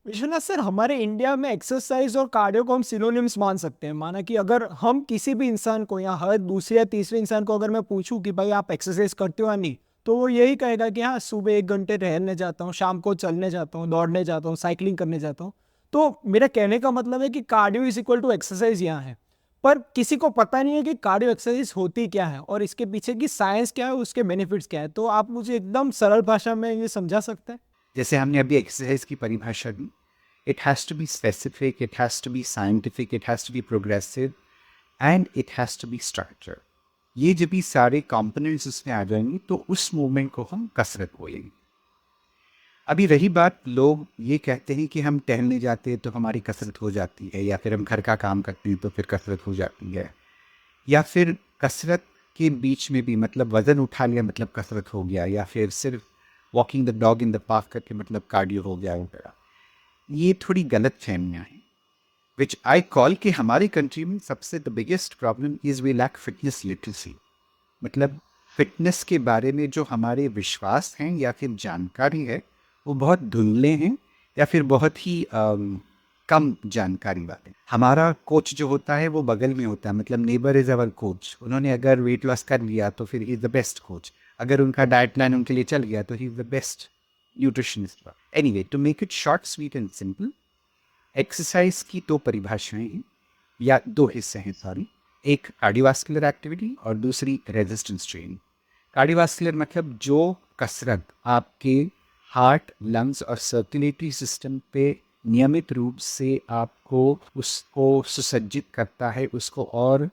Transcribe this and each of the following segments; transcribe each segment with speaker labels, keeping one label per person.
Speaker 1: Vishwanath sir, हमारे India में exercise और कार्डियो को हम सिनोनिम्स मान सकते हैं। माना कि अगर हम किसी भी इंसान को या हर दूसरे या तीसरे इंसान को अगर मैं पूछूं कि भाई आप एक्सरसाइज करते हो या नहीं, तो वो यही कहेगा कि हाँ, सुबह 1 घंटे टहलने जाता हूँ, शाम को चलने जाता हूँ, दौड़ने जाता हूँ, साइकिलिंग करने जाता हूँ। तो मेरा कहने का मतलब है कि cardio is equal to exercise यहाँ है। पर किसी को पता नहीं है कि कार्डियो एक्सरसाइज होती क्या है और इसके पीछे की साइंस क्या है, उसके बेनिफिट्स क्या है। तो आप मुझे एकदम सरल भाषा में ये समझा सकते हैं?
Speaker 2: जैसे हमने अभी एक्सरसाइज की परिभाषा दी, it has to be specific, it has to be scientific, it has to be progressive and it has to be structure. ये जब भी सारे कंपोनेंट्स उसमें आ जाएंगे तो उस मूवमेंट को हम कसरत बोलेंगे। अभी रही बात, लोग ये कहते हैं कि हम टहलने जाते हैं तो हमारी कसरत हो जाती है, या फिर हम घर का काम करते हैं तो फिर कसरत हो जाती है, या फिर कसरत के बीच में भी मतलब वज़न उठा लिया मतलब कसरत हो गया, या फिर सिर्फ walking the dog in the park करके मतलब कार्डियो हो गया वगैरह। ये थोड़ी गलत फहमियाँ हैं, विच आई कॉल कि हमारी कंट्री में सबसे the biggest problem is we lack fitness literacy. मतलब फिटनेस के बारे में जो हमारे विश्वास हैं या फिर जानकारी है, वो बहुत धुंधले हैं, या फिर बहुत ही कम जानकारी वाले। हमारा कोच जो होता है वो बगल में होता है, मतलब नेबर इज़ अवर कोच। उन्होंने अगर वेट लॉस कर लिया तो फिर he is the best coach. अगर उनका डाइट प्लान उनके लिए चल गया तो he is the best nutritionist. Anyway, to make it short sweet and simple, exercise की दो परिभाषाएं हैं, या दो हिस्से हैं सॉरी। एक कार्डियोवास्कुलर एक्टिविटी और दूसरी रेजिस्टेंस ट्रेनिंग। कार्डियोवास्कुलर मतलब जो कसरत आपके हार्ट, लंग्स और सर्कुलेटरी सिस्टम पे नियमित रूप से आपको उसको सुसज्जित करता है, उसको और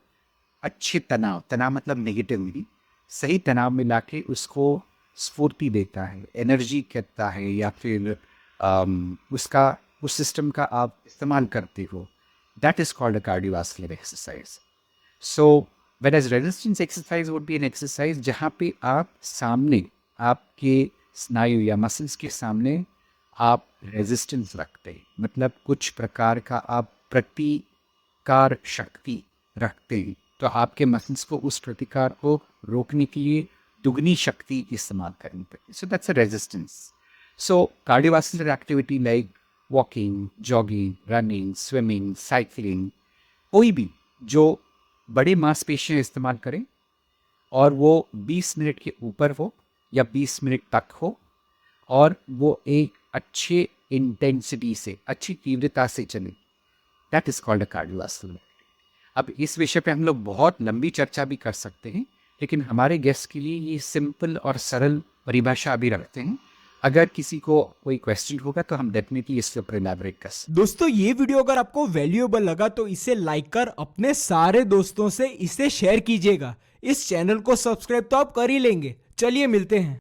Speaker 2: अच्छे तनाव, तनाव मतलब नेगेटिव नहीं, सही तनाव में लाके उसको स्फूर्ति देता है, एनर्जी कहता है, या फिर उसका उस सिस्टम का आप इस्तेमाल करते हो। That is called a cardiovascular exercise. So whereas resistance exercise would be an exercise जहाँ पे आप सामने आपके स्नायु या मसल्स के सामने आप रेजिस्टेंस रखते हैं, मतलब कुछ प्रकार का आप प्रतिकार शक्ति रखते हैं, तो आपके मसल्स को उस प्रतिकार को रोकने के लिए दुगनी शक्ति इस्तेमाल करनी पड़ती। So that's a resistance. So cardiovascular activity like walking, jogging, running, swimming, cycling, कोई भी जो बड़े मांसपेशियां इस्तेमाल करें और वो 20 मिनट के ऊपर हो या 20 मिनट तक हो, और वो एक अच्छे इंटेंसिटी से, अच्छी तीव्रता से चले, that is called a cardiovascular. अब इस विषय पे हम लोग बहुत लंबी चर्चा भी कर सकते हैं, लेकिन हमारे गेस्ट के लिए ये सिंपल और सरल परिभाषा अभी रखते हैं। अगर किसी को कोई क्वेश्चन होगा तो हम डेफिनेटली इसके ऊपर इलैबोरेट कर सकते
Speaker 1: दोस्तों, ये वीडियो अगर आपको वैल्यूएबल लगा तो इसे लाइक कर अपने सारे दोस्तों से इसे शेयर कीजिएगा। इस चैनल को सब्सक्राइब तो आप कर ही लेंगे। चलिए मिलते हैं।